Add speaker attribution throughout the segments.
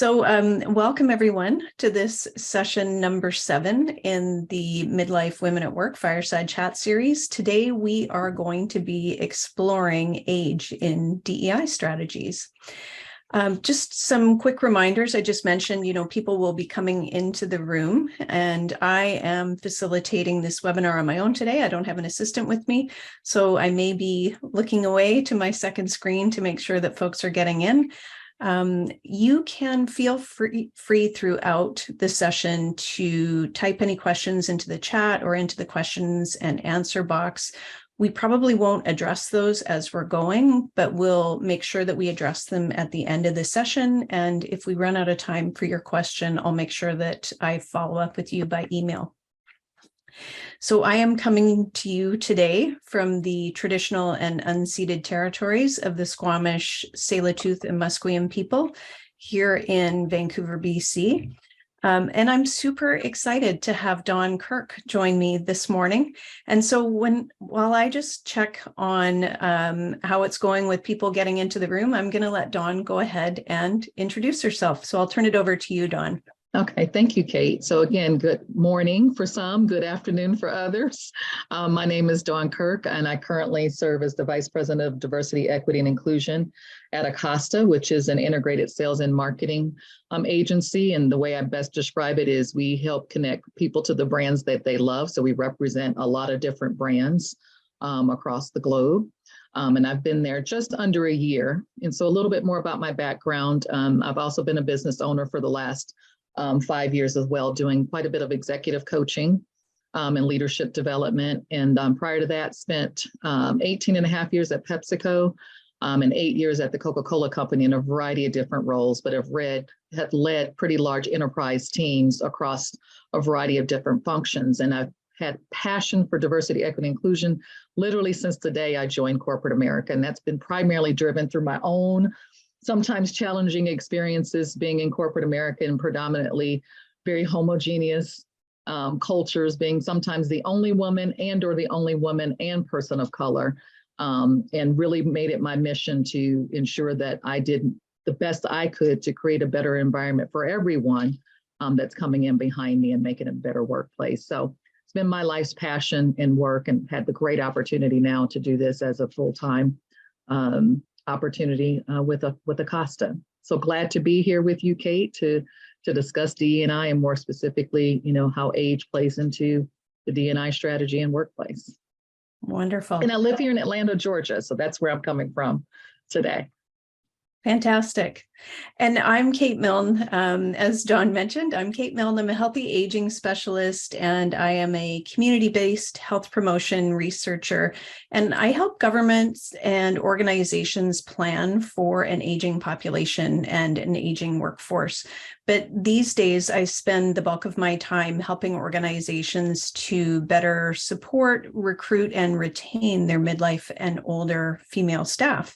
Speaker 1: Welcome everyone to this session number 7 in the Midlife Women at Work Fireside Chat series. Today, we are going to be exploring age in DEI strategies. Just some quick reminders. I just mentioned, people will be coming into the room, and I am facilitating this webinar on my own today. I don't have an assistant with me, so I may be looking away to my second screen to make sure that folks are getting in. You can feel free throughout the session to type any questions into the chat or into the questions and answer box. We probably won't address those as we're going, but we'll make sure that we address them at the end of the session. And if we run out of time for your question, I'll make sure that I follow up with you by email. So I am coming to you today from the traditional and unceded territories of the Squamish, Tsleil-Waututh, and Musqueam people here in Vancouver, BC. And I'm super excited to have Dawn Kirk join me this morning. And so while I just check on how it's going with people getting into the room, I'm going to let Dawn go ahead and introduce herself. So I'll turn it over to you, Dawn.
Speaker 2: Okay, thank you, Kate. So again, good morning for some, good afternoon for others. My name is Dawn Kirk, and I currently serve as the Vice President of Diversity, Equity, and Inclusion at Acosta, which is an integrated sales and marketing agency. And the way I best describe it is we help connect people to the brands that they love. So we represent a lot of different brands across the globe. And I've been there just under a year. And so a little bit more about my background. I've also been a business owner for the last 5 years as well, doing quite a bit of executive coaching and leadership development. And prior to that, spent 18 and a half years at PepsiCo and 8 years at the Coca-Cola Company in a variety of different roles, but have led pretty large enterprise teams across a variety of different functions. And I've had passion for diversity, equity, inclusion literally since the day I joined corporate America. And that's been primarily driven through my own sometimes challenging experiences being in corporate America and predominantly very homogeneous cultures, being sometimes the only woman or the only woman and person of color, and really made it my mission to ensure that I did the best I could to create a better environment for everyone that's coming in behind me and making it a better workplace. So it's been my life's passion and work, and had the great opportunity now to do this as a full-time opportunity with Acosta. So glad to be here with you, Kate, to discuss DE&I and more specifically, how age plays into the DE&I strategy and workplace.
Speaker 1: Wonderful.
Speaker 2: And I live here in Atlanta, Georgia, so that's where I'm coming from today.
Speaker 1: Fantastic. And I'm Kate Milne. As Dawn mentioned, I'm Kate Milne. I'm a healthy aging specialist, and I am a community-based health promotion researcher. And I help governments and organizations plan for an aging population and an aging workforce. But these days, I spend the bulk of my time helping organizations to better support, recruit, and retain their midlife and older female staff.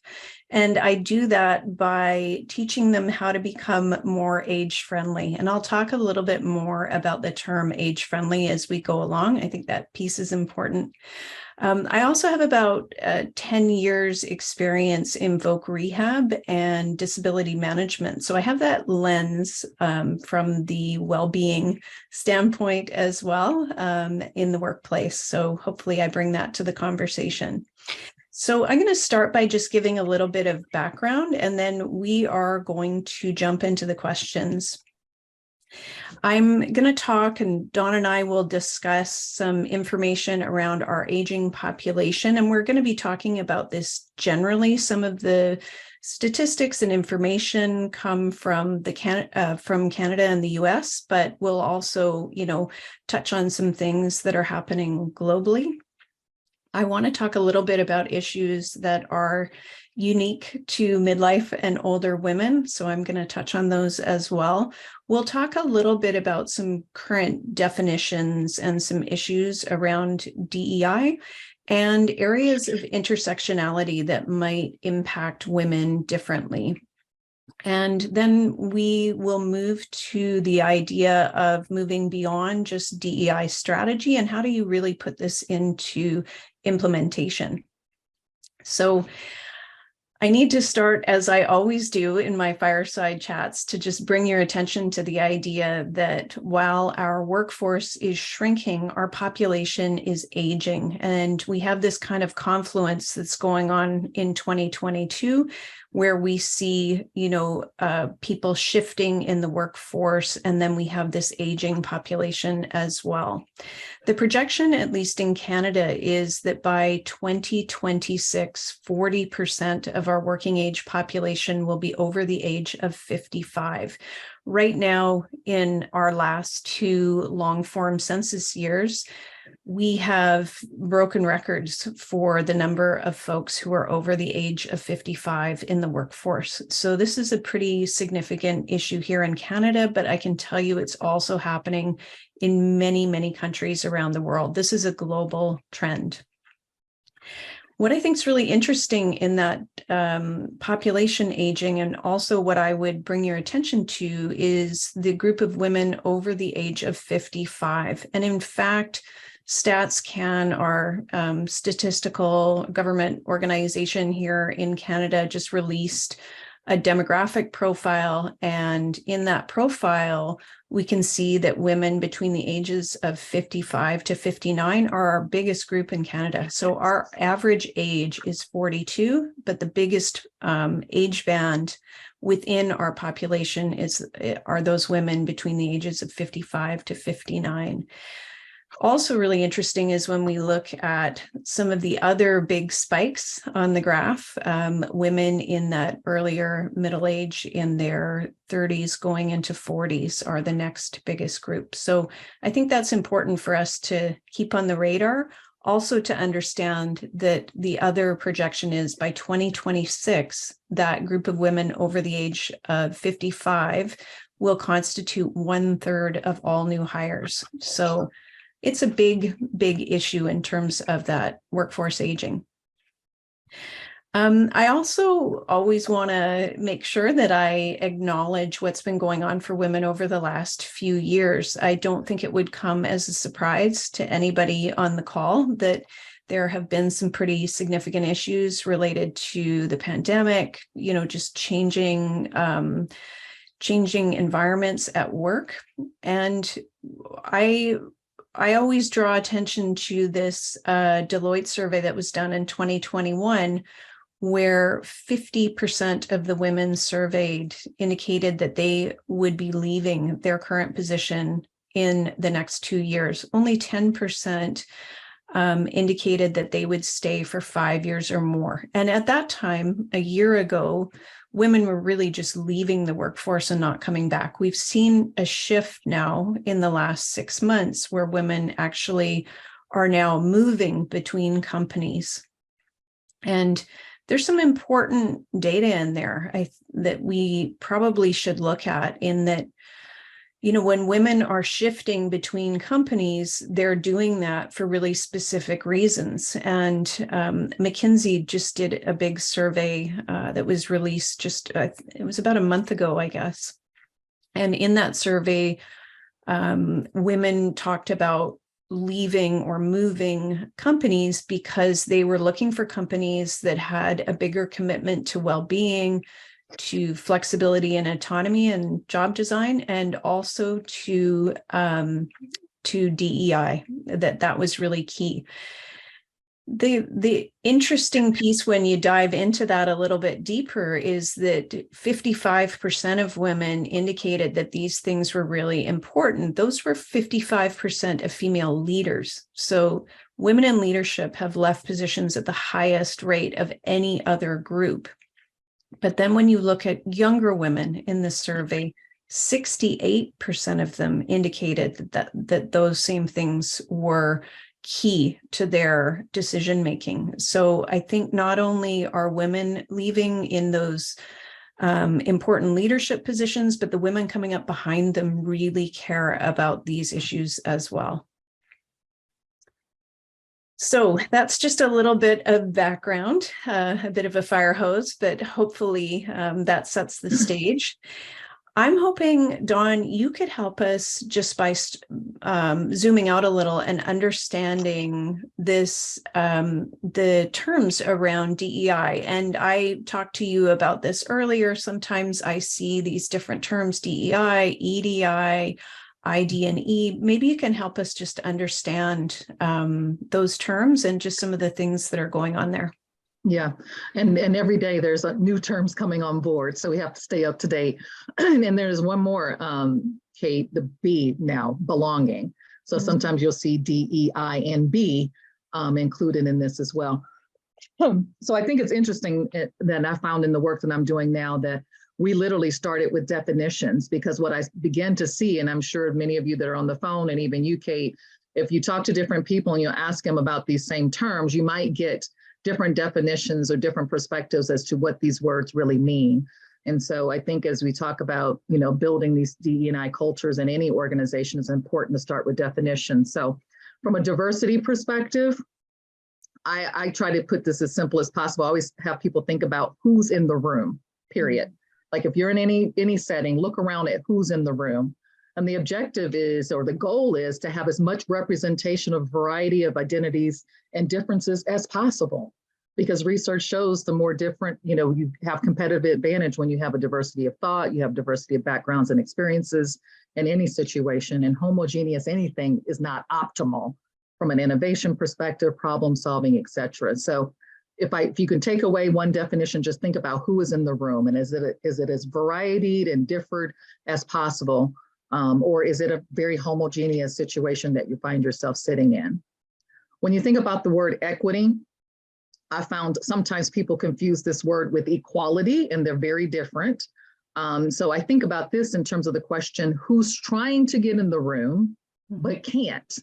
Speaker 1: And I do that by teaching them how to become more age-friendly. And I'll talk a little bit more about the term age-friendly as we go along. I think that piece is important. I also have about 10 years experience in voc rehab and disability management. So I have that lens from the well-being standpoint as well in the workplace. So hopefully I bring that to the conversation. So I'm going to start by just giving a little bit of background, and then we are going to jump into the questions. I'm going to talk, and Dawn and I will discuss some information around our aging population, and we're going to be talking about this generally. Some of the statistics and information come from from Canada and the US, but we'll also, touch on some things that are happening globally. I want to talk a little bit about issues that are unique to midlife and older women, so I'm going to touch on those as well. We'll talk a little bit about some current definitions and some issues around DEI and areas of intersectionality that might impact women differently. And then we will move to the idea of moving beyond just DEI strategy and how do you really put this into implementation. So I need to start, as I always do in my fireside chats, to just bring your attention to the idea that while our workforce is shrinking, our population is aging. And we have this kind of confluence that's going on in 2022, where we see, people shifting in the workforce, and then we have this aging population as well. The projection, at least in Canada, is that by 2026, 40% of our working age population will be over the age of 55. Right now, in our last two long-form census years, we have broken records for the number of folks who are over the age of 55 in the workforce. So this is a pretty significant issue here in Canada, but I can tell you it's also happening in many, many countries around the world. This is a global trend. What I think is really interesting in that population aging, and also what I would bring your attention to, is the group of women over the age of 55. And in fact, StatsCan, our statistical government organization here in Canada, just released a demographic profile. And in that profile, we can see that women between the ages of 55 to 59 are our biggest group in Canada. So our average age is 42, but the biggest age band within our population are those women between the ages of 55 to 59. Also really interesting is when we look at some of the other big spikes on the graph, women in that earlier middle age, in their 30s going into 40s, are the next biggest group. So I think that's important for us to keep on the radar. Also to understand that the other projection is by 2026, that group of women over the age of 55 will constitute 1/3 of all new hires. So it's a big, big issue in terms of that workforce aging. I also always want to make sure that I acknowledge what's been going on for women over the last few years. I don't think it would come as a surprise to anybody on the call that there have been some pretty significant issues related to the pandemic, just changing environments at work. And I always draw attention to this Deloitte survey that was done in 2021, where 50% of the women surveyed indicated that they would be leaving their current position in the next 2 years. Only 10% indicated that they would stay for 5 years or more. And at that time, a year ago, women were really just leaving the workforce and not coming back. We've seen a shift now in the last 6 months where women actually are now moving between companies. And there's some important data in there that we probably should look at, in that, when women are shifting between companies, they're doing that for really specific reasons. And McKinsey just did a big survey that was released it was about a month ago, I guess. And in that survey, women talked about leaving or moving companies because they were looking for companies that had a bigger commitment to well-being, to flexibility and autonomy and job design, and also to DEI. That was really key. The interesting piece when you dive into that a little bit deeper is that 55% of women indicated that these things were really important. Those were 55% of female leaders. So women in leadership have left positions at the highest rate of any other group. But then when you look at younger women in the survey, 68% of them indicated that those same things were key to their decision making. So I think not only are women leaving in those important leadership positions, but the women coming up behind them really care about these issues as well. So that's just a little bit of background, a bit of a fire hose, but hopefully that sets the stage. I'm hoping, Dawn, you could help us just by zooming out a little and understanding the terms around DEI. And I talked to you about this earlier. Sometimes I see these different terms, DEI, EDI, ID&E. Maybe you can help us just understand those terms and just some of the things that are going on there.
Speaker 2: Yeah, and every day there's new terms coming on board, so we have to stay up to date. And there's one more, Kate, the B now, belonging. So sometimes you'll see DEI and B included in this as well. So I think it's interesting that I found in the work that I'm doing now that we literally started with definitions, because what I began to see, and I'm sure many of you that are on the phone and even you, Kate, if you talk to different people and you ask them about these same terms, you might get different definitions or different perspectives as to what these words really mean. And so I think as we talk about, building these DE&I cultures in any organization, it's important to start with definitions. So from a diversity perspective, I try to put this as simple as possible. I always have people think about who's in the room, period. Like if you're in any setting, look around at who's in the room. And the objective is, or the goal is, to have as much representation of a variety of identities and differences as possible. Because research shows the more different, you have competitive advantage when you have a diversity of thought, you have diversity of backgrounds and experiences in any situation, and homogeneous anything is not optimal from an innovation perspective, problem solving, et cetera. So if you can take away one definition, just think about who is in the room, and is it as varied and differed as possible, or is it a very homogeneous situation that you find yourself sitting in? When you think about the word equity, I found sometimes people confuse this word with equality, and they're very different. So I think about this in terms of the question, who's trying to get in the room, but can't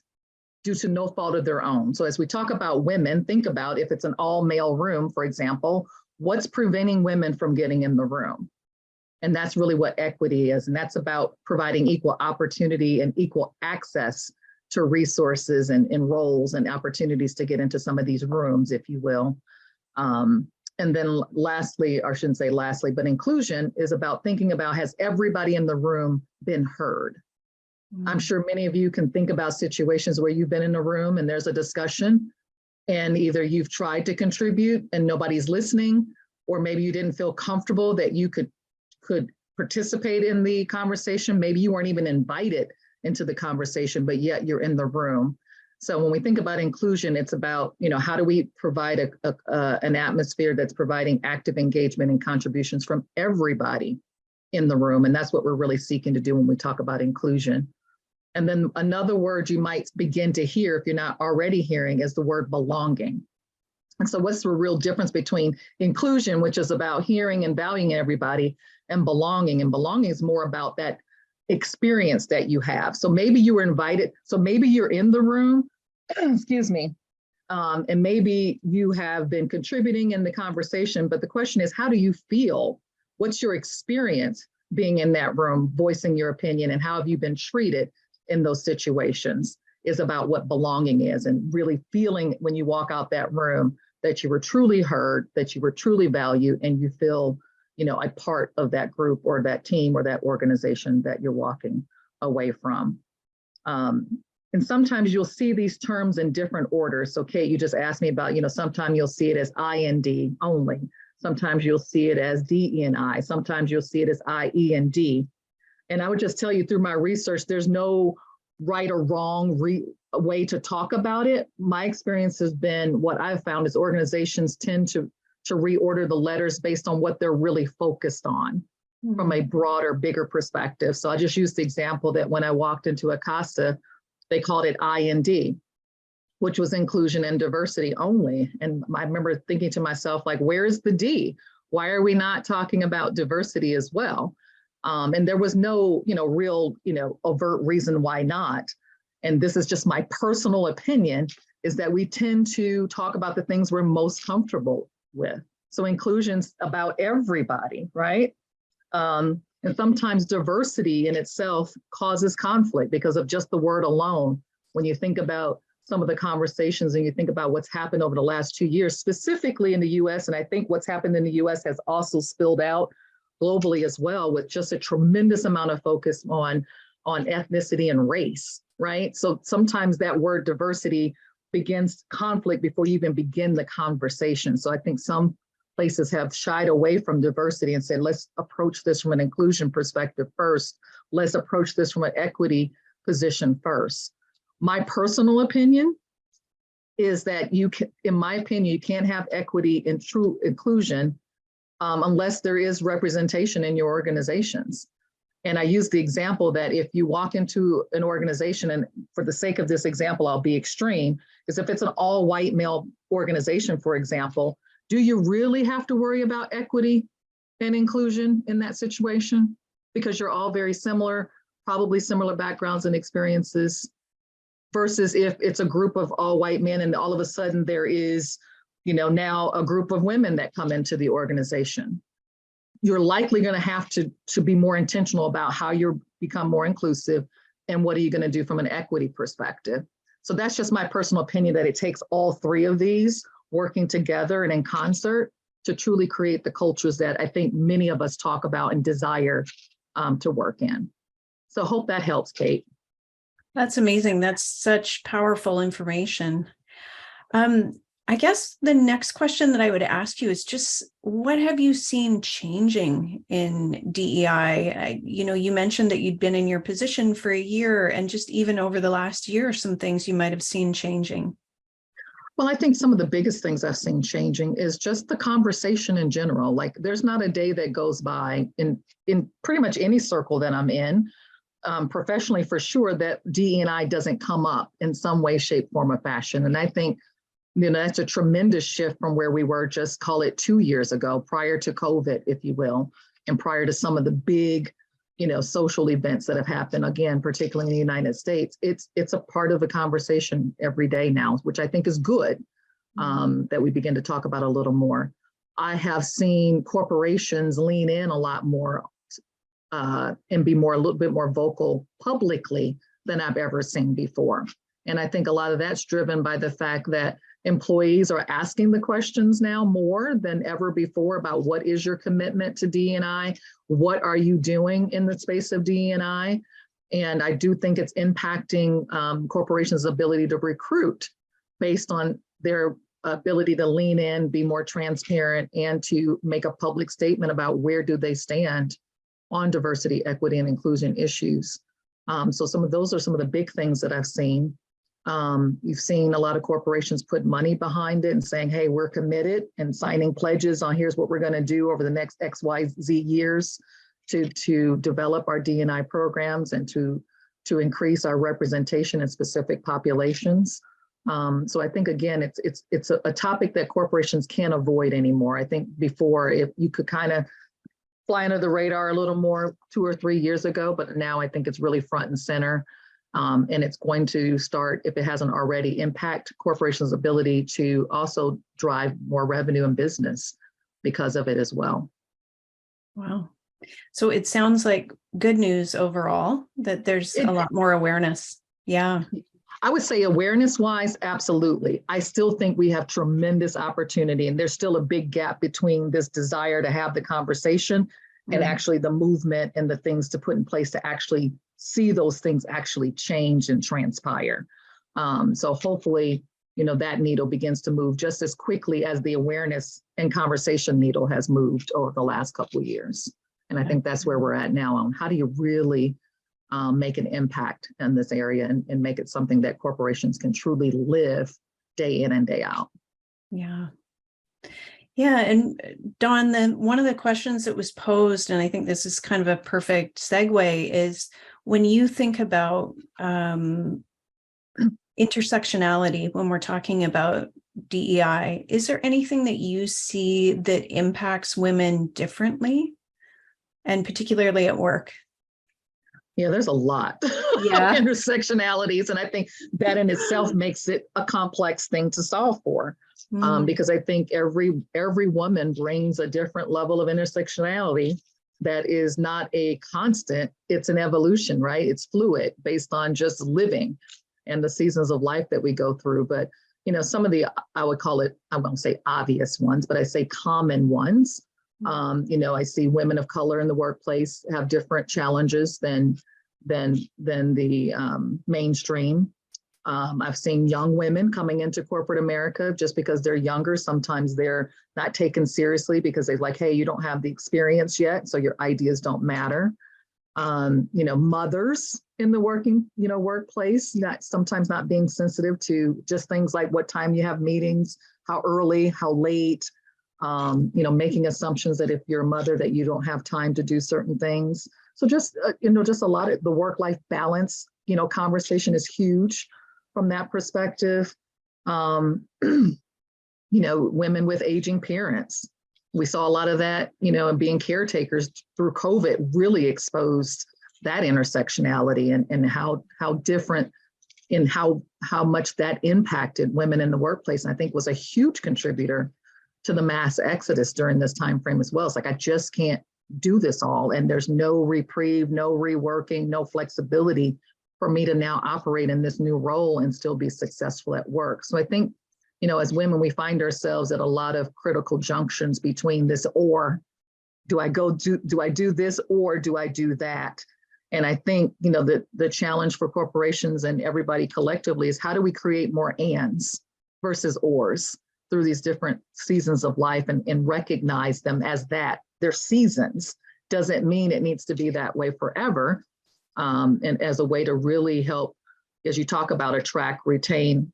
Speaker 2: due to no fault of their own. So as we talk about women, think about if it's an all male room, for example, what's preventing women from getting in the room? And that's really what equity is. And that's about providing equal opportunity and equal access to resources and roles and opportunities to get into some of these rooms, if you will. And then lastly, or I shouldn't say lastly, but inclusion is about thinking about, has everybody in the room been heard? I'm sure many of you can think about situations where you've been in a room and there's a discussion, and either you've tried to contribute and nobody's listening, or maybe you didn't feel comfortable that you could participate in the conversation. Maybe you weren't even invited into the conversation, but yet you're in the room. So when we think about inclusion, it's about, how do we provide an atmosphere that's providing active engagement and contributions from everybody in the room. And that's what we're really seeking to do when we talk about inclusion. And then another word you might begin to hear, if you're not already hearing, is the word belonging. And so what's the real difference between inclusion, which is about hearing and valuing everybody, and belonging? And belonging is more about that experience that you have. So maybe you were invited, so maybe you're in the room, excuse me, and maybe you have been contributing in the conversation, but the question is, how do you feel? What's your experience being in that room, voicing your opinion, and how have you been treated in those situations? Is about what belonging is, and really feeling when you walk out that room that you were truly heard, that you were truly valued, and you feel, a part of that group or that team or that organization that you're walking away from. And sometimes you'll see these terms in different orders. So Kate, you just asked me about, sometimes you'll see it as IND only. Sometimes you'll see it as DE&I. Sometimes you'll see it as IE and D. And I would just tell you through my research, there's no right or wrong way to talk about it. My experience has been, what I've found is organizations tend to reorder the letters based on what they're really focused on from a broader, bigger perspective. So I just used the example that when I walked into Acosta, they called it IND, which was inclusion and diversity only. And I remember thinking to myself, like, where's the D? Why are we not talking about diversity as well? And there was no, real, overt reason why not. And this is just my personal opinion, is that we tend to talk about the things we're most comfortable with. So inclusion's about everybody, right? And sometimes diversity in itself causes conflict because of just the word alone. When you think about some of the conversations and you think about what's happened over the last 2 years, specifically in the US, and I think what's happened in the US has also spilled out globally as well, with just a tremendous amount of focus on ethnicity and race, right? So sometimes that word diversity begins conflict before you even begin the conversation. So I think some places have shied away from diversity and said, let's approach this from an inclusion perspective first. Let's approach this from an equity position first. My personal opinion is that in my opinion, you can't have equity and true inclusion unless there is representation in your organizations. And I use the example that if you walk into an organization, and for the sake of this example, I'll be extreme, is if it's an all white male organization, for example, do you really have to worry about equity and inclusion in that situation? Because you're all very similar, probably similar backgrounds and experiences, versus if it's a group of all white men and all of a sudden there is, now a group of women that come into the organization. You're likely going to have to be more intentional about how you become more inclusive and what are you going to do from an equity perspective. So that's just my personal opinion, that it takes all three of these working together and in concert to truly create the cultures that I think many of us talk about and desire to work in. So hope that helps, Kate.
Speaker 1: That's amazing. That's such powerful information. I guess the next question that I would ask you is just, what have you seen changing in DEI? You mentioned that you'd been in your position for a year, and just even over the last year, some things you might have seen changing.
Speaker 2: Well, I think some of the biggest things I've seen changing is just the conversation in general. Like, there's not a day that goes by in pretty much any circle that I'm in, professionally for sure, that DE&I doesn't come up in some way, shape, form, or fashion. And I think that's a tremendous shift from where we were, just call it 2 years ago, prior to COVID, if you will, and prior to some of the big, social events that have happened, again, particularly in the United States. It's a part of the conversation every day now, which I think is good, that we begin to talk about a little more. I have seen corporations lean in a lot more and be a little bit more vocal publicly than I've ever seen before. And I think a lot of that's driven by the fact that employees are asking the questions now more than ever before about what is your commitment to DE&I? What are you doing in the space of DE&I? And I do think it's impacting corporations' ability to recruit based on their ability to lean in, be more transparent, and to make a public statement about where do they stand on diversity, equity, and inclusion issues. So some of those are some of the big things that I've seen. You've seen a lot of corporations put money behind it and saying, hey, we're committed, and signing pledges on here's what we're going to do over the next X, Y, Z years to develop our D&I programs and to increase our representation in specific populations. So I think, again, it's a topic that corporations can't avoid anymore. I think before, if you could kind of fly under the radar a little more 2 or 3 years ago, but now I think it's really front and center. And it's going to start, if it hasn't already, impact corporations' ability to also drive more revenue and business because of it as well.
Speaker 1: Wow. So it sounds like good news overall, that there's a lot more awareness. Yeah.
Speaker 2: I would say awareness-wise, absolutely. I still think we have tremendous opportunity, and there's still a big gap between this desire to have the conversation and actually the movement and the things to put in place to actually see those things actually change and transpire. So hopefully, that needle begins to move just as quickly as the awareness and conversation needle has moved over the last couple of years. And I think that's where we're at now on how do you really make an impact in this area and make it something that corporations can truly live day in and day out.
Speaker 1: Yeah. Yeah. And Dawn, one of the questions that was posed, and I think this is kind of a perfect segue, is when you think about intersectionality, when we're talking about DEI, is there anything that you see that impacts women differently, and particularly at work?
Speaker 2: Yeah, there's a lot of intersectionalities, and I think that in itself makes it a complex thing to solve for, because I think every woman brings a different level of intersectionality that is not a constant. It's an evolution, right? It's fluid based on just living and the seasons of life that we go through. But some of the, I would call it, I won't say obvious ones, but I say common ones I see women of color in the workplace have different challenges than the mainstream. I've seen young women coming into corporate America just because they're younger. Sometimes they're not taken seriously because they're like, hey, you don't have the experience yet, so your ideas don't matter. Mothers in the workplace, sometimes not being sensitive to just things like what time you have meetings, how early, how late, making assumptions that if you're a mother that you don't have time to do certain things. So just a lot of the work-life balance, conversation is huge from that perspective. Women with aging parents. We saw a lot of that, and being caretakers through COVID really exposed that intersectionality and how different and how much that impacted women in the workplace. And I think was a huge contributor to the mass exodus during this time frame as well. It's like, I just can't do this all. And there's no reprieve, no reworking, no flexibility for me to now operate in this new role and still be successful at work. So I think, as women, we find ourselves at a lot of critical junctions between this, or do I do this, or do I do that? And I think, the challenge for corporations and everybody collectively is how do we create more ands versus ors through these different seasons of life and recognize them as that. They're seasons. Doesn't mean it needs to be that way forever. And as a way to really help, as you talk about, attract, retain,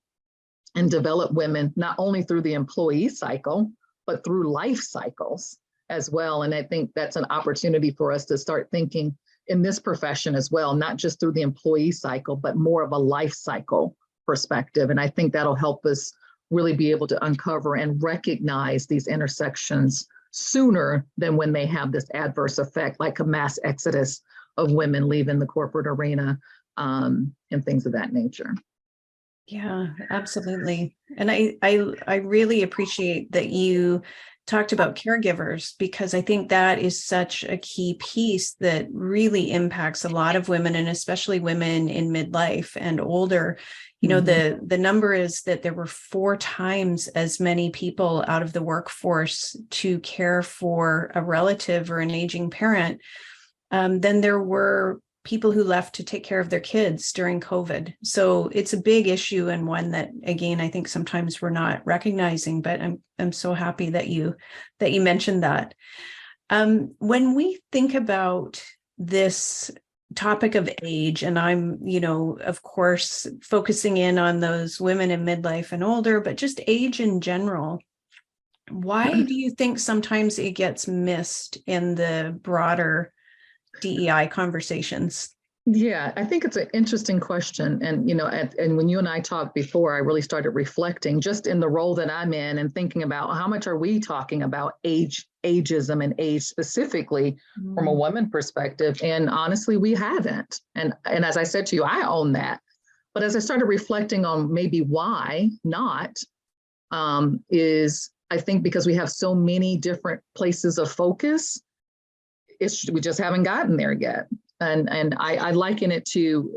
Speaker 2: and develop women, not only through the employee cycle, but through life cycles as well. And I think that's an opportunity for us to start thinking in this profession as well, not just through the employee cycle, but more of a life cycle perspective. And I think that'll help us really be able to uncover and recognize these intersections sooner than when they have this adverse effect, like a mass exodus of women leaving the corporate arena and things of that nature.
Speaker 1: Yeah, absolutely. And I really appreciate that you talked about caregivers, because I think that is such a key piece that really impacts a lot of women, and especially women in midlife and older. The number is that there were 4 times as many people out of the workforce to care for a relative or an aging parent than there were people who left to take care of their kids during COVID. So it's a big issue, and one that, again, I think sometimes we're not recognizing, but I'm so happy that you mentioned that. When we think about this topic of age, and I'm, of course, focusing in on those women in midlife and older, but just age in general, why do you think sometimes it gets missed in the broader DEI conversations?
Speaker 2: Yeah, I think it's an interesting question. And, and when you and I talked before, I really started reflecting just in the role that I'm in and thinking about how much are we talking about ageism and age specifically from a woman perspective. And honestly, we haven't. And as I said to you, I own that. But as I started reflecting on maybe why not, is I think because we have so many different places of focus, we just haven't gotten there yet. And I liken it to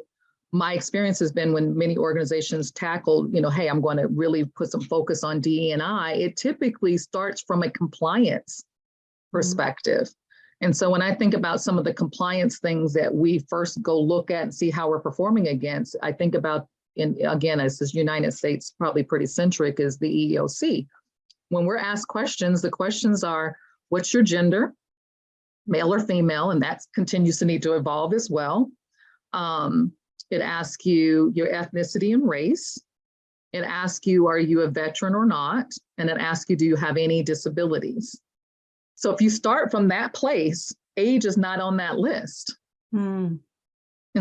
Speaker 2: my experience has been when many organizations tackle, hey, I'm going to really put some focus on DE&I, it typically starts from a compliance perspective. And so when I think about some of the compliance things that we first go look at and see how we're performing against, I think about, again, as this United States, probably pretty centric, is the EEOC. When we're asked questions, the questions are, what's your gender? Male or female, and that continues to need to evolve as well. It asks you your ethnicity and race. It asks you, are you a veteran or not? And it asks you, do you have any disabilities? So if you start from that place, age is not on that list. And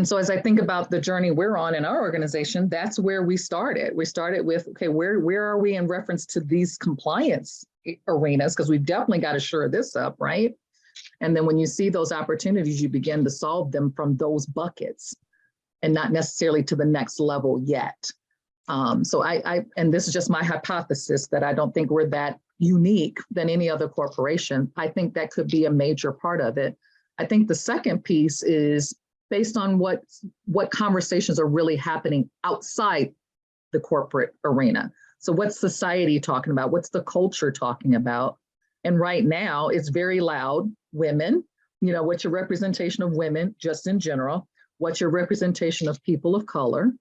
Speaker 2: so as I think about the journey we're on in our organization, that's where we started. We started with, okay, where are we in reference to these compliance arenas? Because we've definitely got to shore this up, right? And then when you see those opportunities, you begin to solve them from those buckets and not necessarily to the next level yet. So and this is just my hypothesis that I don't think we're that unique than any other corporation. I think that could be a major part of it. I think the second piece is based on what conversations are really happening outside the corporate arena. So what's society talking about? What's the culture talking about? And right now it's very loud. Women, what's your representation of women just in general? What's your representation of people of color?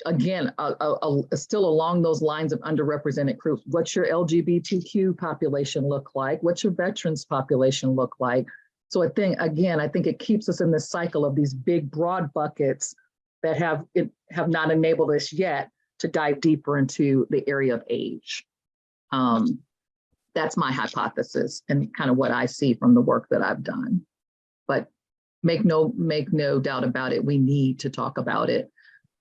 Speaker 2: Again, still along those lines of underrepresented groups. What's your LGBTQ population look like? What's your veterans population look like? So I think it keeps us in this cycle of these big, broad buckets that have not enabled us yet to dive deeper into the area of age. That's my hypothesis and kind of what I see from the work that I've done. But make no doubt about it, we need to talk about it.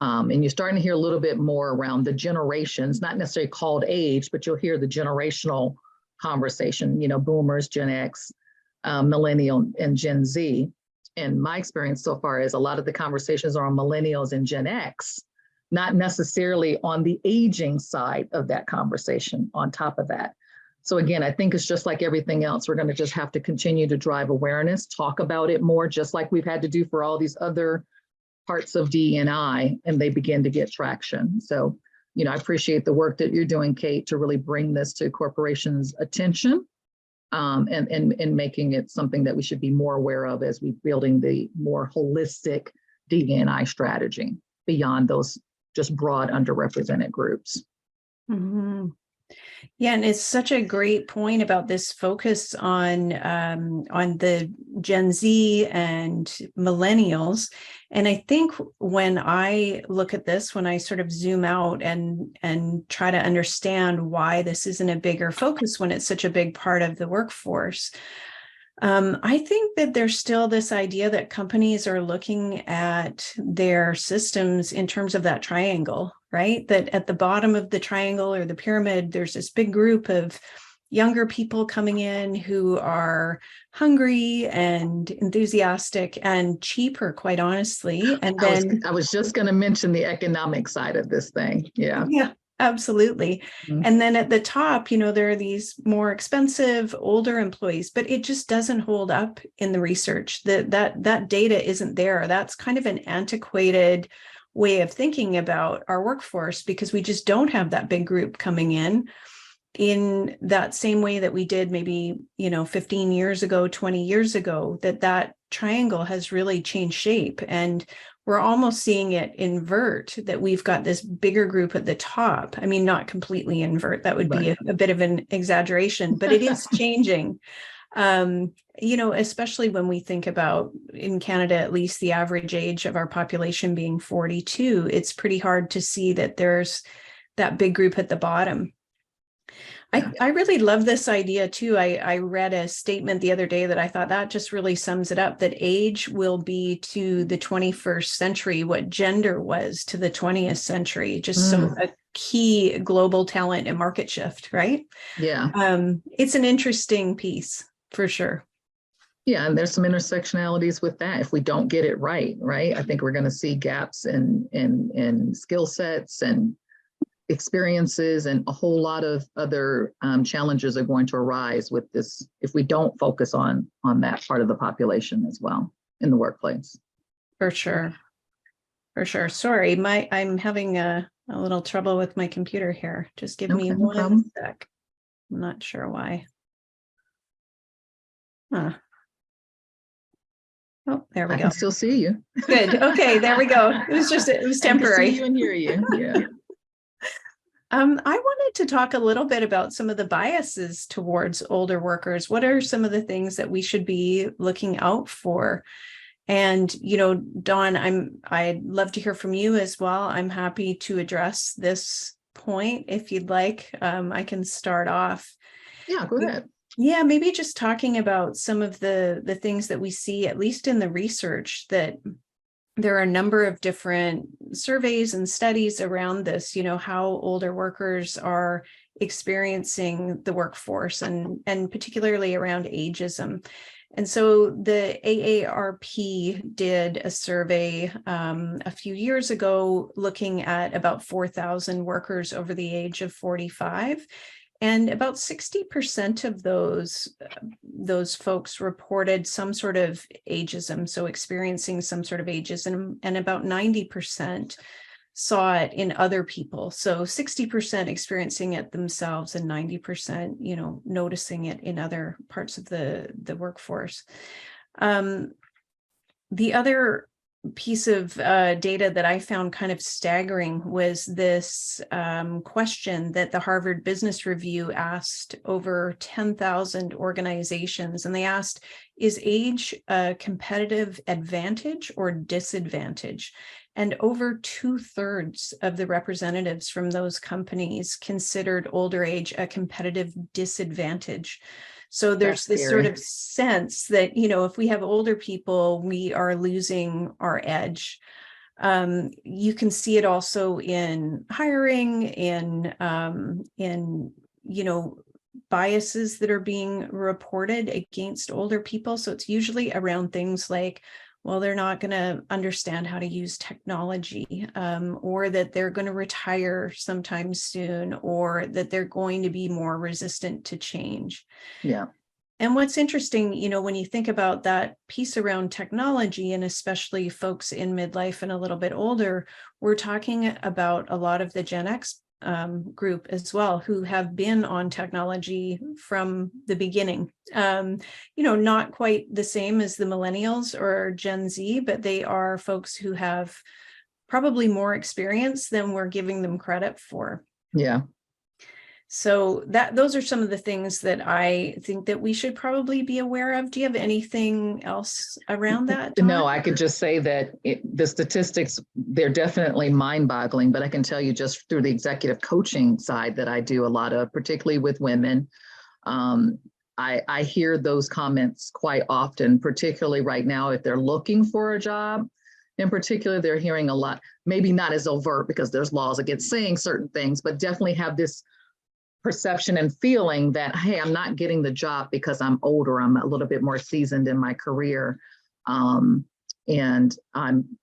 Speaker 2: And you're starting to hear a little bit more around the generations, not necessarily called age, but you'll hear the generational conversation, boomers, Gen X, millennial, and Gen Z. And my experience so far is a lot of the conversations are on millennials and Gen X, not necessarily on the aging side of that conversation on top of that. So again, I think it's just like everything else. We're going to just have to continue to drive awareness, talk about it more, just like we've had to do for all these other parts of DE&I, and they begin to get traction. So, I appreciate the work that you're doing, Kate, to really bring this to corporations' attention and making it something that we should be more aware of as we're building the more holistic DE&I strategy beyond those just broad underrepresented groups.
Speaker 1: Mm-hmm. Yeah, and it's such a great point about this focus on the Gen Z and millennials. And I think when I look at this, when I sort of zoom out and try to understand why this isn't a bigger focus when it's such a big part of the workforce, I think that there's still this idea that companies are looking at their systems in terms of that triangle, right? That at the bottom of the triangle or the pyramid, there's this big group of younger people coming in who are hungry and enthusiastic and cheaper, quite honestly. And then
Speaker 2: I was just going to mention the economic side of this thing. Yeah.
Speaker 1: Yeah. Absolutely. Mm-hmm. And then at the top, there are these more expensive, older employees, but it just doesn't hold up in the research. That data isn't there. That's kind of an antiquated way of thinking about our workforce because we just don't have that big group coming in that same way that we did maybe, 15 years ago, 20 years ago, that triangle has really changed shape. And we're almost seeing it invert, that we've got this bigger group at the top. I mean, not completely invert, that would be a bit of an exaggeration, but it is changing. Especially when we think about in Canada, at least the average age of our population being 42, it's pretty hard to see that there's that big group at the bottom. I really love this idea too. I read a statement the other day that I thought that just really sums it up, that age will be to the 21st century what gender was to the 20th century. Just so a key global talent and market shift, right?
Speaker 2: Yeah.
Speaker 1: It's an interesting piece for sure.
Speaker 2: Yeah, and there's some intersectionalities with that. If we don't get it right, I think we're going to see gaps in skill sets and experiences, and a whole lot of other challenges are going to arise with this if we don't focus on that part of the population as well in the workplace. For sure.
Speaker 1: Sorry, I'm having a little trouble with my computer here. Just give me one sec. I'm not sure why. Huh. Oh, there we go.
Speaker 2: I can still see you.
Speaker 1: Good. Okay, there we go. It was temporary.
Speaker 2: I can see you and hear you. Yeah.
Speaker 1: I wanted to talk a little bit about some of the biases towards older workers. What are some of the things that we should be looking out for? And, Dawn, I'd love to hear from you as well. I'm happy to address this point if you'd like. I can start off.
Speaker 2: Yeah, go ahead.
Speaker 1: Yeah, maybe just talking about some of the things that we see, at least in the research, that there are a number of different surveys and studies around this, how older workers are experiencing the workforce and particularly around ageism. And so the AARP did a survey a few years ago looking at about 4,000 workers over the age of 45. And about 60% of those folks reported some sort of ageism, so experiencing some sort of ageism, and about 90% saw it in other people. So 60% experiencing it themselves and 90%, noticing it in other parts of the workforce. The other piece of data that I found kind of staggering was this question that the Harvard Business Review asked over 10,000 organizations. And they asked, is age a competitive advantage or disadvantage? And over 2/3 of the representatives from those companies considered older age a competitive disadvantage. So there's this sort of sense that, if we have older people, we are losing our edge. You can see it also in hiring, in biases that are being reported against older people. So it's usually around things like, well, they're not going to understand how to use technology, or that they're going to retire sometime soon, or that they're going to be more resistant to change.
Speaker 2: Yeah.
Speaker 1: And what's interesting, when you think about that piece around technology, and especially folks in midlife and a little bit older, we're talking about a lot of the Gen X group as well, who have been on technology from the beginning. Not quite the same as the millennials or Gen Z, but they are folks who have probably more experience than we're giving them credit for.
Speaker 2: Yeah.
Speaker 1: So those are some of the things that I think that we should probably be aware of. Do you have anything else around that, Dawn?
Speaker 2: No, I could just say that the statistics, they're definitely mind-boggling, but I can tell you just through the executive coaching side that I do a lot of, particularly with women, I hear those comments quite often, particularly right now, if they're looking for a job. In particular, they're hearing a lot, maybe not as overt because there's laws against saying certain things, but definitely have this perception and feeling that, hey, I'm not getting the job because I'm older, I'm a little bit more seasoned in my career. And I'm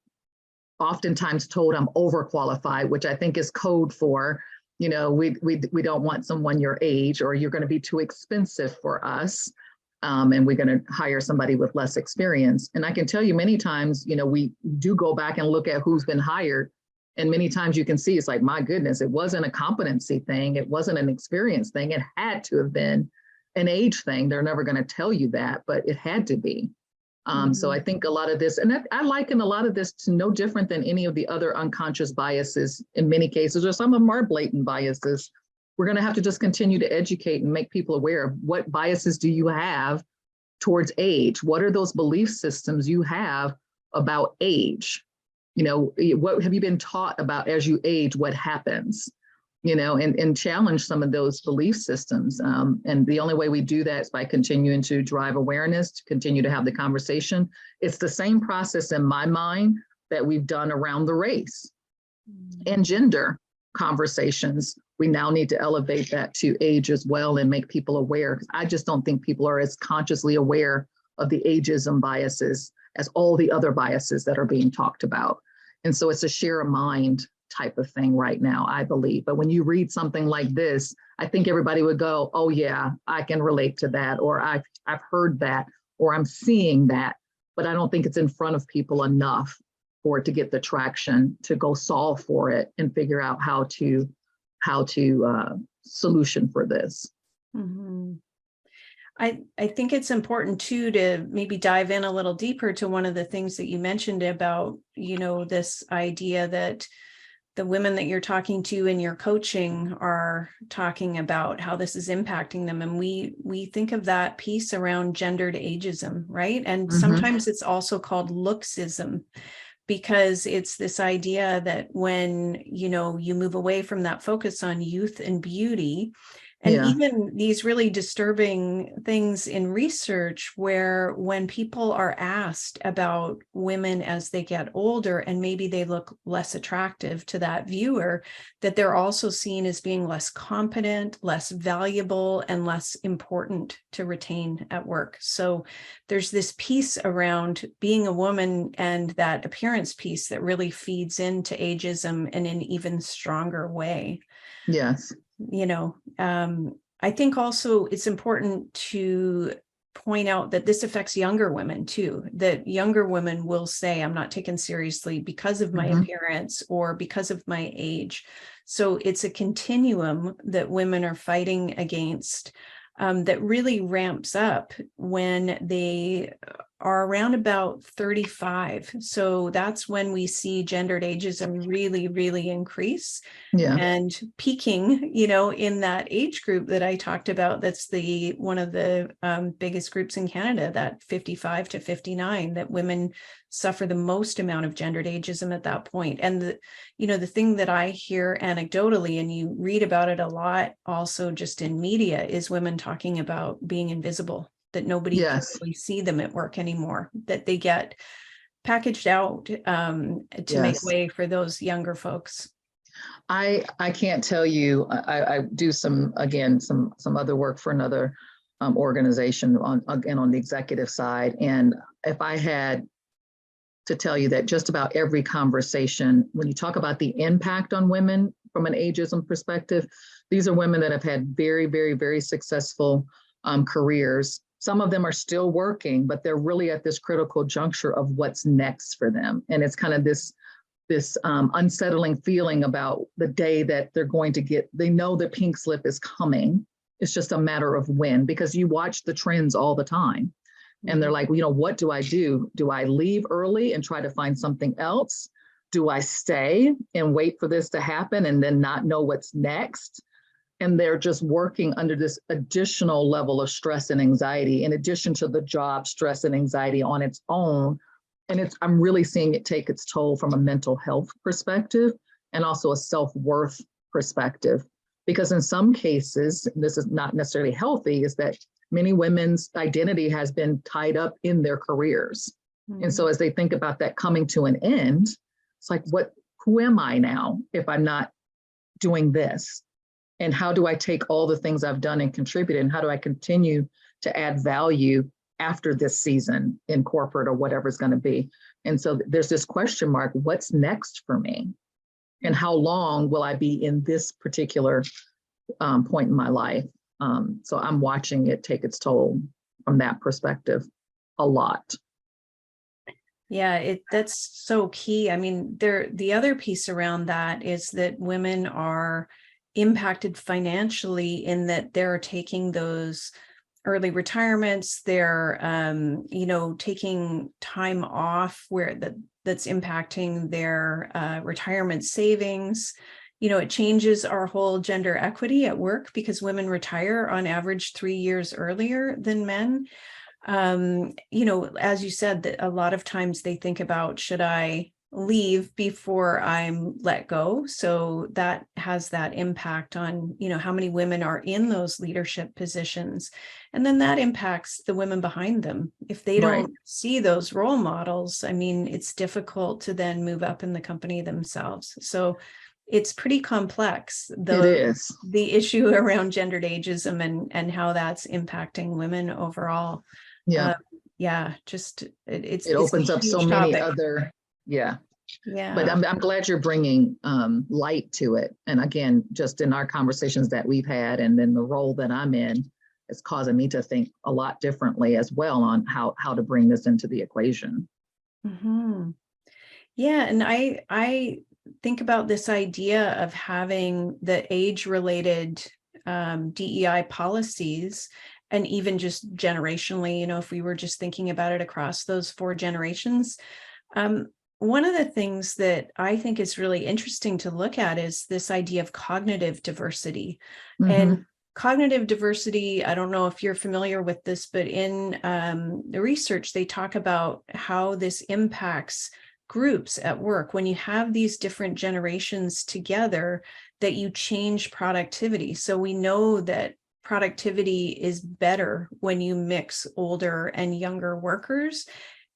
Speaker 2: oftentimes told I'm overqualified, which I think is code for, we don't want someone your age, or you're going to be too expensive for us. And we're going to hire somebody with less experience. And I can tell you many times, we do go back and look at who's been hired. And many times you can see it's like, my goodness, it wasn't a competency thing. It wasn't an experience thing. It had to have been an age thing. They're never going to tell you that, but it had to be. So I think a lot of this, and I liken a lot of this to no different than any of the other unconscious biases in many cases, or some of them are blatant biases. We're going to have to just continue to educate and make people aware of what biases do you have towards age? What are those belief systems you have about age? What have you been taught about as you age, what happens, and challenge some of those belief systems. And the only way we do that is by continuing to drive awareness, to continue to have the conversation. It's the same process in my mind that we've done around the race and gender conversations. We now need to elevate that to age as well and make people aware, because I just don't think people are as consciously aware of the ageism biases as all the other biases that are being talked about. And so it's a share a mind type of thing right now, I believe. But when you read something like this, I think everybody would go, oh yeah, I can relate to that, or I've heard that, or I'm seeing that, but I don't think it's in front of people enough for it to get the traction to go solve for it and figure out how to solution for this.
Speaker 1: Mm-hmm. I think it's important too to maybe dive in a little deeper to one of the things that you mentioned about, this idea that the women that you're talking to in your coaching are talking about how this is impacting them. And we think of that piece around gendered ageism, right? And sometimes it's also called looksism, because it's this idea that when, you move away from that focus on youth and beauty, and even these really disturbing things in research where when people are asked about women as they get older and maybe they look less attractive to that viewer, that they're also seen as being less competent, less valuable, and less important to retain at work. So there's this piece around being a woman and that appearance piece that really feeds into ageism in an even stronger way.
Speaker 2: Yes.
Speaker 1: I think also it's important to point out that this affects younger women too, that younger women will say, I'm not taken seriously because of my appearance or because of my age. So it's a continuum that women are fighting against, that really ramps up when they are around about 35. So that's when we see gendered ageism really, really increase.
Speaker 2: Yeah.
Speaker 1: And peaking, in that age group that I talked about, that's one of the biggest groups in Canada, that 55 to 59, that women suffer the most amount of gendered ageism at that point. And the thing that I hear anecdotally, and you read about it a lot also just in media, is women talking about being invisible, that nobody can really see them at work anymore, that they get packaged out to make way for those younger folks.
Speaker 2: I can't tell you, I do some other work for another organization on the executive side. And if I had to tell you that just about every conversation, when you talk about the impact on women from an ageism perspective, these are women that have had very, very, very successful careers. Some of them are still working, but they're really at this critical juncture of what's next for them. And it's kind of this unsettling feeling about the day that they're going to they know the pink slip is coming. It's just a matter of when, because you watch the trends all the time. And they're like, what do I do? Do I leave early and try to find something else? Do I stay and wait for this to happen and then not know what's next? And they're just working under this additional level of stress and anxiety, in addition to the job stress and anxiety on its own. And I'm really seeing it take its toll from a mental health perspective and also a self-worth perspective. Because in some cases, this is not necessarily healthy, is that many women's identity has been tied up in their careers. And so as they think about that coming to an end, it's like, who am I now if I'm not doing this? And how do I take all the things I've done and contributed, and how do I continue to add value after this season in corporate or whatever it's going to be? And so there's this question mark, what's next for me? And how long will I be in this particular point in my life? So I'm watching it take its toll from that perspective a lot.
Speaker 1: Yeah, that's so key. I mean, the other piece around that is that women are impacted financially in that they're taking those early retirements, they're taking time off that's impacting their retirement savings. It changes our whole gender equity at work because women retire on average 3 years earlier than men. As you said, that a lot of times they think about, should I leave before I'm let go? So that has that impact on, how many women are in those leadership positions. And then that impacts the women behind them. If they don't see those role models, I mean, it's difficult to then move up in the company themselves. So it's pretty complex, the issue around gendered ageism and how that's impacting women overall.
Speaker 2: Yeah.
Speaker 1: It
Speaker 2: opens up so many other, but I'm glad you're bringing light to it. And again, just in our conversations that we've had, and then the role that I'm in, is causing me to think a lot differently as well on how to bring this into the equation.
Speaker 1: Yeah, and I think about this idea of having the age-related DEI policies, and even just generationally, if we were just thinking about it across those 4 generations. One of the things that I think is really interesting to look at is this idea of cognitive diversity. And cognitive diversity, I don't know if you're familiar with this, but in the research, they talk about how this impacts groups at work. When you have these different generations together, that you change productivity. So we know that productivity is better when you mix older and younger workers,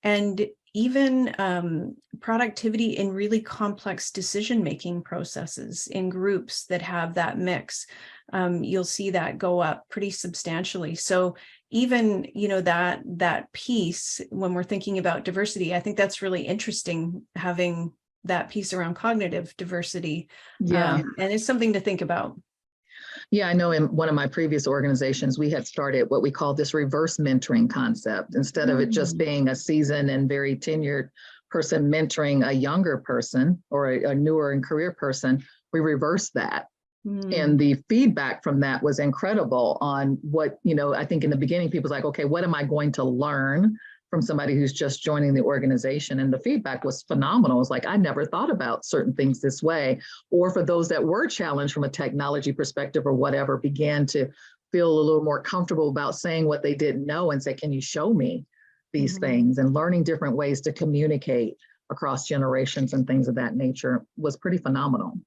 Speaker 1: and even productivity in really complex decision-making processes in groups that have that mix. You'll see that go up pretty substantially. So even, that piece, when we're thinking about diversity, I think that's really interesting, having that piece around cognitive diversity. And it's something to think about.
Speaker 2: Yeah, I know in one of my previous organizations, we had started what we call this reverse mentoring concept. Instead of it just being a seasoned and very tenured person mentoring a younger person or a newer and career person, we reversed that. And the feedback from that was incredible on what, I think in the beginning, people's like, okay, what am I going to learn from somebody who's just joining the organization? And the feedback was phenomenal. It's like, I never thought about certain things this way. Or for those that were challenged from a technology perspective or whatever, began to feel a little more comfortable about saying what they didn't know and say, can you show me these things? And learning different ways to communicate across generations and things of that nature was pretty phenomenal.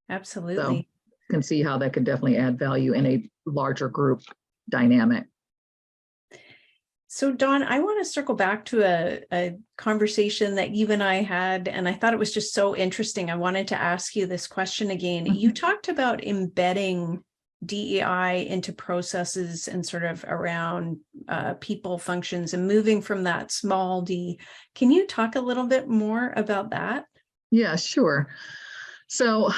Speaker 1: Absolutely.
Speaker 2: So you can see how that could definitely add value in a larger group dynamic.
Speaker 1: So Dawn, I want to circle back to a conversation that you and I had, and I thought it was just so interesting. I wanted to ask you this question again. You talked about embedding DEI into processes and sort of around people functions and moving from that small d. Can you talk a little bit more about that?
Speaker 2: Yeah, sure. So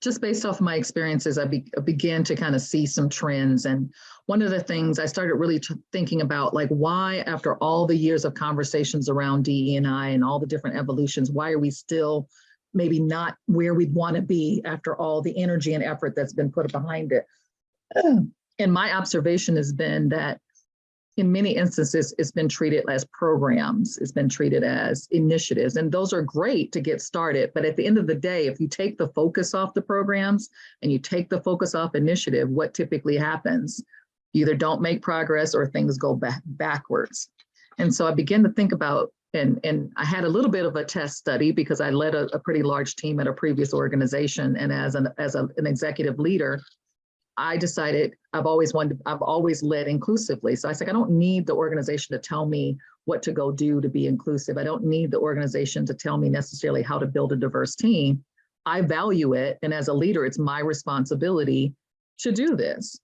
Speaker 2: just based off my experiences, I began to kind of see some trends. And one of the things I started really thinking about, like, why after all the years of conversations around DE&I and all the different evolutions, why are we still maybe not where we'd want to be after all the energy and effort that's been put behind it? And my observation has been that in many instances, it's been treated as programs, it's been treated as initiatives, and those are great to get started. But at the end of the day, if you take the focus off the programs and you take the focus off initiative, what typically happens? You either don't make progress or things go backwards. And so I began to think about, and I had a little bit of a test study because I led a pretty large team at a previous organization. And as an executive leader, I decided I've always led inclusively. So I said, I don't need the organization to tell me what to go do to be inclusive. I don't need the organization to tell me necessarily how to build a diverse team. I value it. And as a leader, it's my responsibility to do this.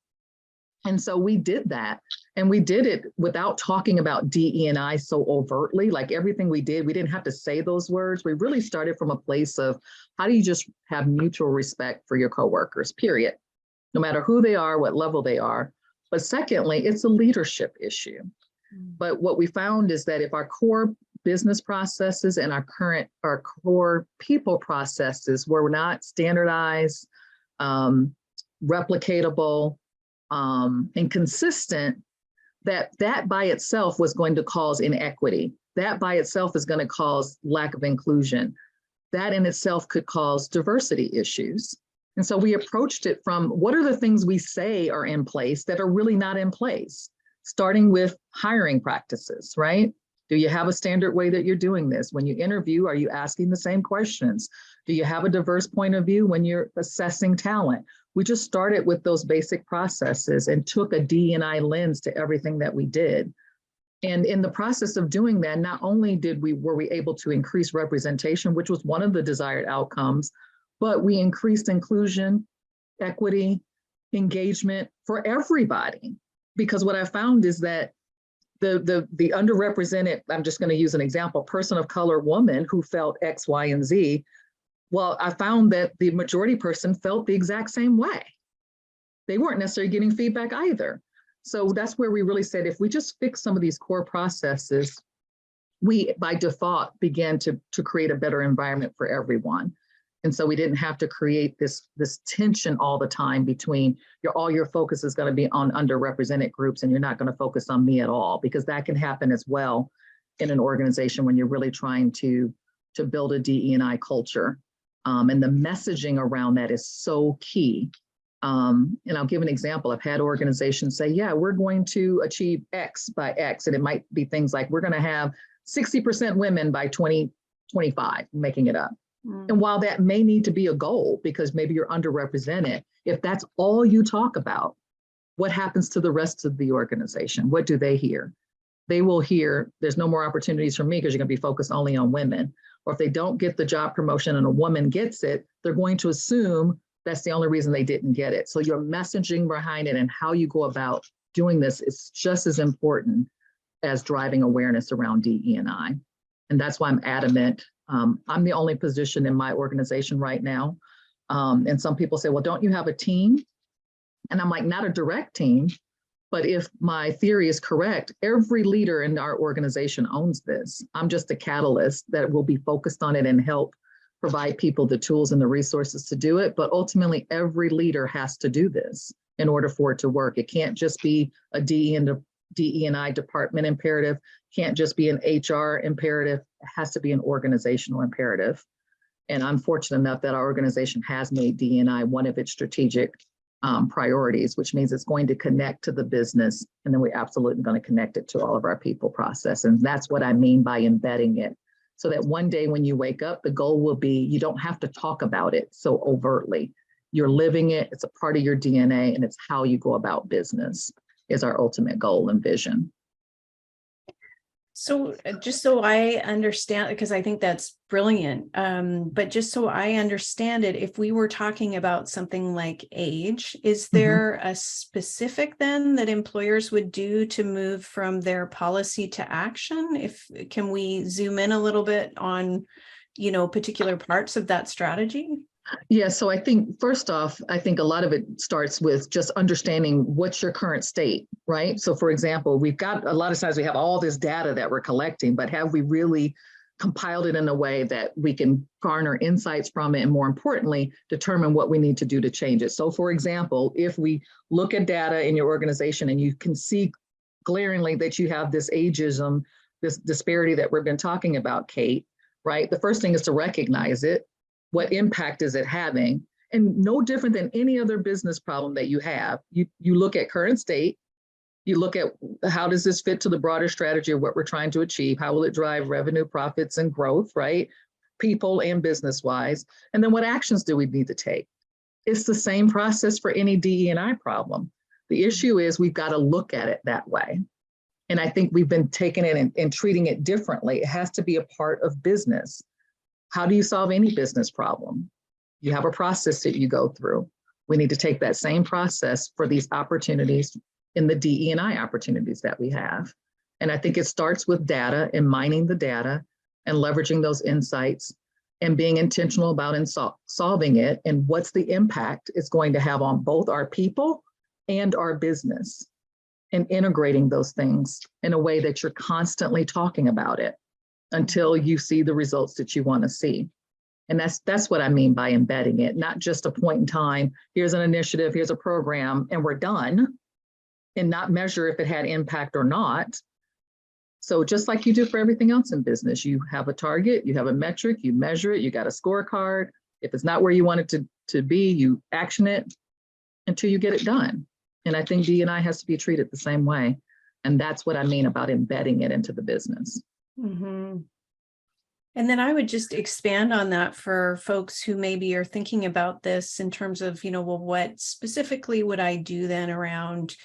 Speaker 2: And so we did that. And we did it without talking about DE&I so overtly. Like everything we did, we didn't have to say those words. We really started from a place of how do you just have mutual respect for your coworkers, period. No matter who they are, what level they are. But secondly, it's a leadership issue. But what we found is that if our core business processes and our core people processes were not standardized, replicatable, and consistent, that by itself was going to cause inequity. That by itself is going to cause lack of inclusion. That in itself could cause diversity issues. And so we approached it from what are the things we say are in place that are really not in place, starting with hiring practices, right? Do you have a standard way that you're doing this? When you interview, are you asking the same questions? Do you have a diverse point of view when you're assessing talent? We just started with those basic processes and took a D&I lens to everything that we did. And in the process of doing that, not only were we able to increase representation, which was one of the desired outcomes, but we increased inclusion, equity, engagement for everybody. Because what I found is that the underrepresented, I'm just going to use an example, person of color woman who felt X, Y, and Z, well, I found that the majority person felt the exact same way. They weren't necessarily getting feedback either. So that's where we really said, if we just fix some of these core processes, we by default began to create a better environment for everyone. And so we didn't have to create this tension all the time between all your focus is going to be on underrepresented groups and you're not going to focus on me at all, because that can happen as well in an organization when you're really trying to build a DE&I culture. And the messaging around that is so key. And I'll give an example. I've had organizations say, yeah, we're going to achieve X by X. And it might be things like we're going to have 60% women by 2025, making it up. And while that may need to be a goal because maybe you're underrepresented, if that's all you talk about, what happens to the rest of the organization? What do they hear? They will hear there's no more opportunities for me because you're going to be focused only on women. Or if they don't get the job promotion and a woman gets it, they're going to assume that's the only reason they didn't get it. So your messaging behind it and how you go about doing this is just as important as driving awareness around DE&I. And that's why I'm adamant. I'm the only position in my organization right now And some people say, well, don't you have a team? And I'm like, not a direct team, but if my theory is correct, every leader in our organization owns this. I'm just a catalyst that will be focused on it and help provide people the tools and the resources to do it. But ultimately, every leader has to do this in order for it to work. It can't just be a DE&I department imperative, can't just be an HR imperative. It has to be an organizational imperative. And I'm fortunate enough that our organization has made DE&I one of its strategic priorities, which means it's going to connect to the business, and then we're absolutely going to connect it to all of our people process. And that's what I mean by embedding it. So that one day when you wake up, the goal will be you don't have to talk about it so overtly. You're living it, it's a part of your DNA, and it's how you go about business is our ultimate goal and vision.
Speaker 1: So just so I understand, because I think that's brilliant, but just so I understand it, if we were talking about something like age, is there a specific then that employers would do to move from their policy to action? Can we zoom in a little bit on, particular parts of that strategy?
Speaker 2: Yeah, so I think first off, I think a lot of it starts with just understanding what's your current state, right? So for example, we've got a lot of times we have all this data that we're collecting, but have we really compiled it in a way that we can garner insights from it, and more importantly, determine what we need to do to change it? So for example, if we look at data in your organization and you can see glaringly that you have this ageism, this disparity that we've been talking about, Kate, right? The first thing is to recognize it. What impact is it having? And no different than any other business problem that you have. You look at current state, you look at how does this fit to the broader strategy of what we're trying to achieve? How will it drive revenue, profits, and growth, right? People and business-wise. And then what actions do we need to take? It's the same process for any DE&I problem. The issue is we've got to look at it that way. And I think we've been taking it and treating it differently. It has to be a part of business. How do you solve any business problem? You have a process that you go through. We need to take that same process for these opportunities in the DE&I opportunities that we have. And I think it starts with data and mining the data and leveraging those insights and being intentional about solving it, and what's the impact it's going to have on both our people and our business, and integrating those things in a way that you're constantly talking about it until you see the results that you want to see. And that's what I mean by embedding it, not just a point in time, here's an initiative, here's a program, and we're done, and not measure if it had impact or not. So just like you do for everything else in business, you have a target, you have a metric, you measure it, you got a scorecard. If it's not where you want it to be, you action it until you get it done. And I think D&I has to be treated the same way. And that's what I mean about embedding it into the business.
Speaker 1: Mm-hmm. And then I would just expand on that for folks who maybe are thinking about this in terms of, well, what specifically would I do then around,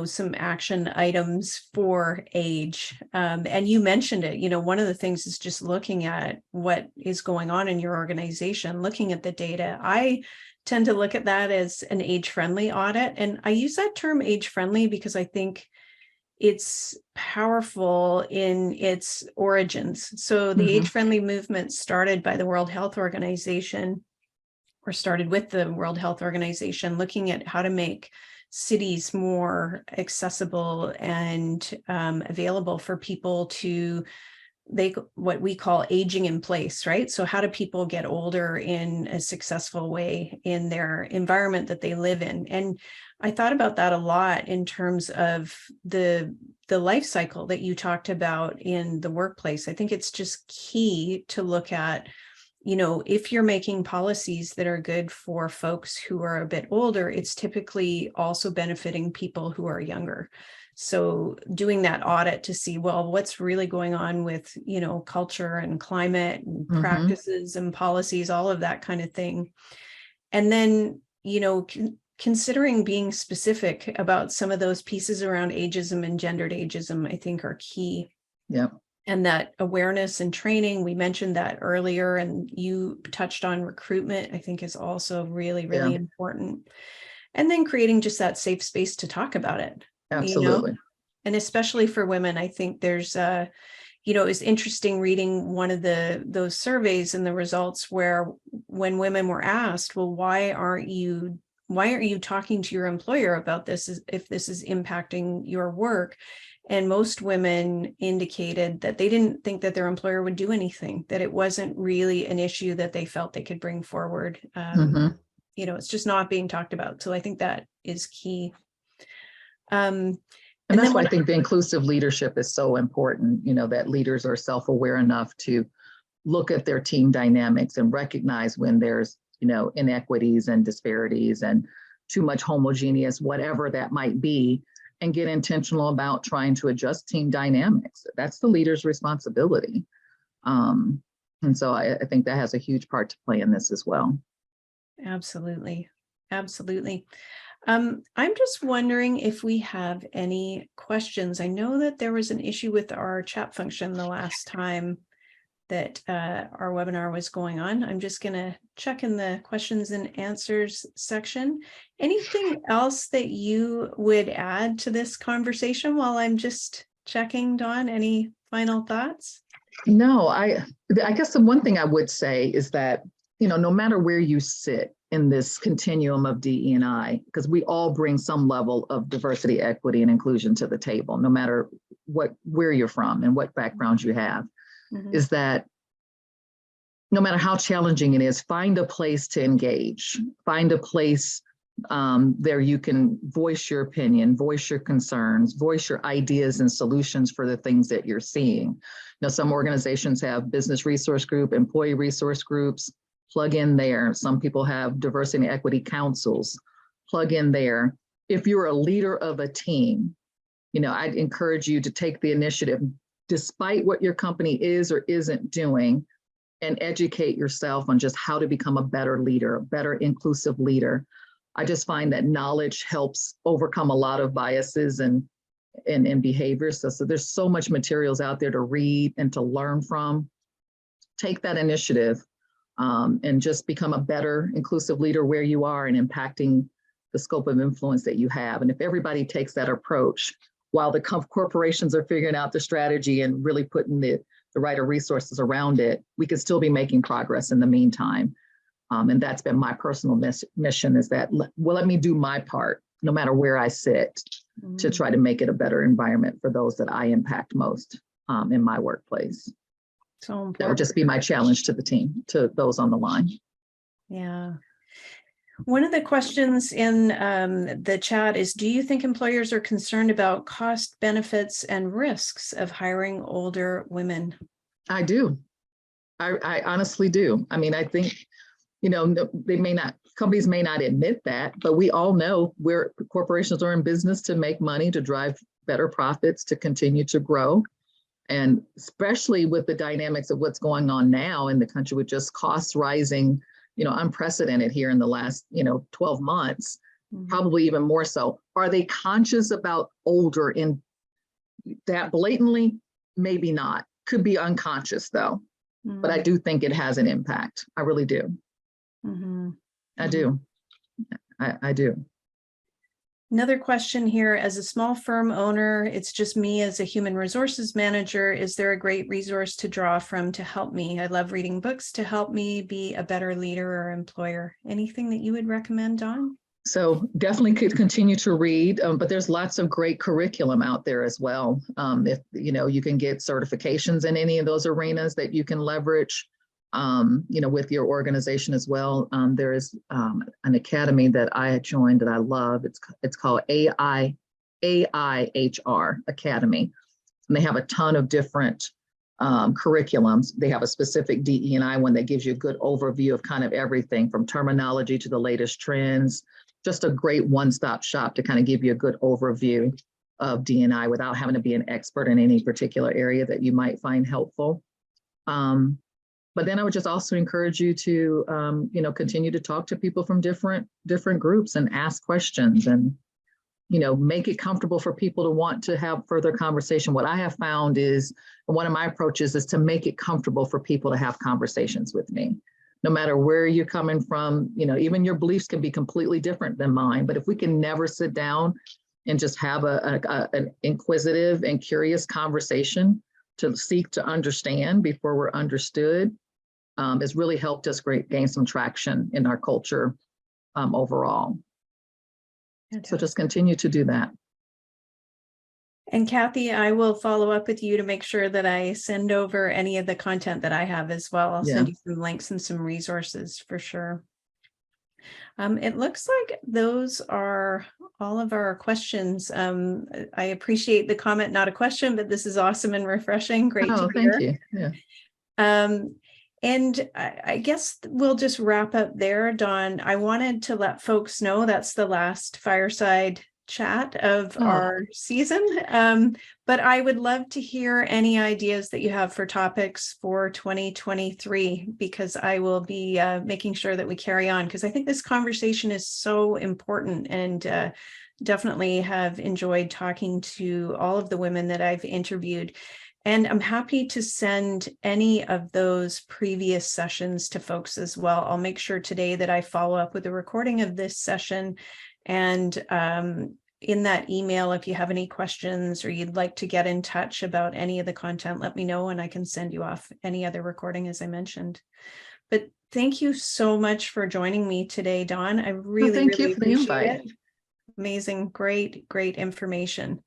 Speaker 1: some action items for age? And you mentioned it, one of the things is just looking at what is going on in your organization, looking at the data. I tend to look at that as an age-friendly audit. And I use that term age-friendly because I think it's powerful in its origins. So the age-friendly movement started by the World Health Organization, or started with the World Health Organization, looking at how to make cities more accessible and available for people to what we call aging in place, right? So how do people get older in a successful way in their environment that they live in? And I thought about that a lot in terms of the life cycle that you talked about in the workplace. I think it's just key to look at, if you're making policies that are good for folks who are a bit older, it's typically also benefiting people who are younger. So doing that audit to see, well, what's really going on with, culture and climate and practices and policies, all of that kind of thing. And then, considering being specific about some of those pieces around ageism and gendered ageism, I think are key.
Speaker 2: Yeah.
Speaker 1: And that awareness and training, we mentioned that earlier, and you touched on recruitment, I think is also really, really important. And then creating just that safe space to talk about it.
Speaker 2: Absolutely.
Speaker 1: And especially for women, I think there's it was interesting reading one of those surveys and the results where when women were asked, well, why aren't you talking to your employer about this if this is impacting your work? And most women indicated that they didn't think that their employer would do anything, that it wasn't really an issue that they felt they could bring forward. It's just not being talked about. So I think that is key.
Speaker 2: And that's why I think the inclusive leadership is so important, that leaders are self-aware enough to look at their team dynamics and recognize when there's, inequities and disparities and too much homogeneous, whatever that might be, and get intentional about trying to adjust team dynamics. That's the leader's responsibility. And so I think that has a huge part to play in this as well.
Speaker 1: Absolutely. Absolutely. I'm just wondering if we have any questions. I know that there was an issue with our chat function the last time that our webinar was going on. I'm just going to check in the questions and answers section. Anything else that you would add to this conversation while I'm just checking, Dawn? Any final thoughts?
Speaker 2: No, I guess the one thing I would say is that, no matter where you sit in this continuum of DE&I, because we all bring some level of diversity, equity, and inclusion to the table, no matter where you're from and what background you have, is that no matter how challenging it is, find a place to engage, find a place there you can voice your opinion, voice your concerns, voice your ideas and solutions for the things that you're seeing. Some organizations have business resource group, employee resource groups, plug in there. Some people have diversity and equity councils, plug in there. If you're a leader of a team, I'd encourage you to take the initiative, despite what your company is or isn't doing, and educate yourself on just how to become a better leader, a better inclusive leader. I just find that knowledge helps overcome a lot of biases and behaviors. So there's so much materials out there to read and to learn from. Take that initiative and just become a better inclusive leader where you are and impacting the scope of influence that you have. And if everybody takes that approach, while the corporations are figuring out the strategy and really putting the right resources around it, we could still be making progress in the meantime. And that's been my personal mission, is that let me do my part, no matter where I sit, to try to make it a better environment for those that I impact most in my workplace.
Speaker 1: So important.
Speaker 2: That would just be my challenge to the team, to those on the line.
Speaker 1: Yeah. One of the questions in the chat is, do you think employers are concerned about cost, benefits, and risks of hiring older women?
Speaker 2: I do. I honestly do. I mean, I think, companies may not admit that, but we all know where corporations are in business to make money, to drive better profits, to continue to grow. And especially with the dynamics of what's going on now in the country, with just costs rising, unprecedented here in the last, 12 months, probably even more so. Are they conscious about older in that blatantly? Maybe not. Could be unconscious though. But I do think it has an impact. I really do. I do. I do.
Speaker 1: Another question here, as a small firm owner, it's just me as a human resources manager. Is there a great resource to draw from to help me? I love reading books to help me be a better leader or employer. Anything that you would recommend, Dawn?
Speaker 2: So definitely could continue to read, but there's lots of great curriculum out there as well. If you can get certifications in any of those arenas that you can leverage, with your organization as well. There is an academy that I had joined that I love. It's called AIHR Academy, and they have a ton of different curriculums. They have a specific DE&I one that gives you a good overview of kind of everything from terminology to the latest trends. Just a great one-stop shop to kind of give you a good overview of D&I without having to be an expert in any particular area that you might find helpful. But then I would just also encourage you to, continue to talk to people from different groups and ask questions and, make it comfortable for people to want to have further conversation. What I have found is, one of my approaches is to make it comfortable for people to have conversations with me. No matter where you're coming from, even your beliefs can be completely different than mine. But if we can never sit down and just have an inquisitive and curious conversation, to seek to understand before we're understood has really helped us gain some traction in our culture overall. So just continue to do that.
Speaker 1: And Kathy, I will follow up with you to make sure that I send over any of the content that I have as well. I'll send you some links and some resources for sure. It looks like those are all of our questions. I appreciate the comment, not a question, but this is awesome and refreshing. Great to hear.
Speaker 2: Thank you. Yeah.
Speaker 1: And I guess we'll just wrap up there, Dawn. I wanted to let folks know that's the last Fireside chat of our season. But I would love to hear any ideas that you have for topics for 2023, because I will be making sure that we carry on, because I think this conversation is so important, and definitely have enjoyed talking to all of the women that I've interviewed. And I'm happy to send any of those previous sessions to folks as well. I'll make sure today that I follow up with a recording of this session. And in that email, if you have any questions or you'd like to get in touch about any of the content, let me know and I can send you off any other recording, as I mentioned. But thank you so much for joining me today, Dawn. I really, really appreciate it. Amazing, great information.